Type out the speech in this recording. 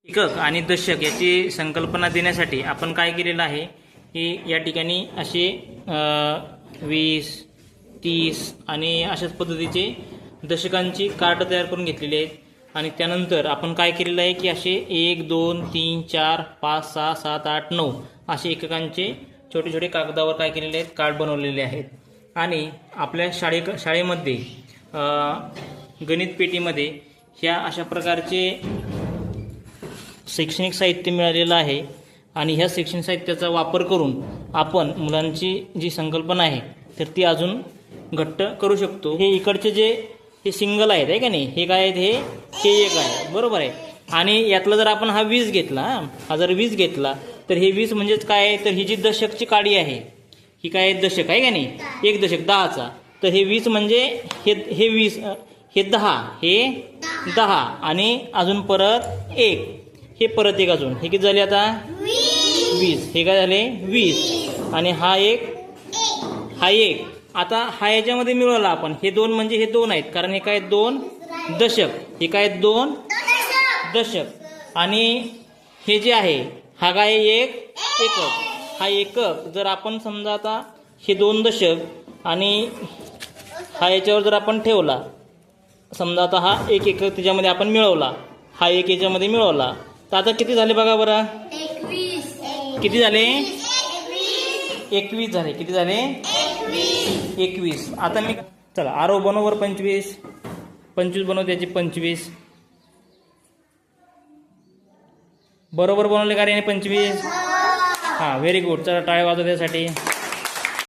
एकक आणि दशक याची संकल्पना देण्यासाठी आपण काय केलेलं आहे की या ठिकाणी असे 20, 30 आणि अशाच पद्धतीचे दशकांची कार्ड तयार करून घेतलेली आहेत. आणि त्यानंतर आपण काय केलेलं आहे की असे 1, 2, 3, 4, 5, 6, 7, 8, 9 असे एककांचे छोटे छोटे कागदावर काय केलेले आहेत कार्ड बनवलेले आहेत. आणि आपल्या शाळेमध्ये गणित पेटीमध्ये ह्या अशा प्रकारचे शैक्षणिक साहित्य मिळालेलं आहे. आणि ह्या शैक्षणिक साहित्याचा वापर करून आपण मुलांची जी संकल्पना आहे तर ती अजून घट्ट करू शकतो. हे इकडचे जे हे सिंगल आहेत आहे का नाही, हे काय आहेत, हे एक आहे, बरोबर आहे. आणि यातला जर आपण हा 20 घेतला, हा जर 20 घेतला तर हे 20 म्हणजेच काय आहे, तर ही जी दशकची काडी आहे ही काय आहे, दशक आहे का नाही, एक दशक 10चा. तर हे 20 म्हणजे हे 20, हे 10, हे 10 आणि अजून परत एक, हे परत एक अजून, हे किती झाले आता 20, हे काय झाले 20. आणि हा एक, हा एक. आता हा याच्यामध्ये मिळवला आपण, हे 2 म्हणजे हे 2 आहेत कारण हे काय 2 दशक, हे काय 2 दशक. आणि हे जे आहे हा काय एक एकक. हा एकक जर आपण समजा आता हे 2 दशक आणि हा याच्यावर जर आपण ठेवला, समजा आता हा एक एकक त्याच्यामध्ये आपण मिळवला, हा एक याच्यामध्ये मिळवला, तर आता किती झाले बघा बरं, 21. किती झाले 21 झाले. किती झाले 21. आता मी चला आरो बनव वर 25 बनव, त्याची 25 बरोबर बनवले का रे 25. हां, व्हेरी गुड. चला टाळ्या वाजवा त्यासाठी.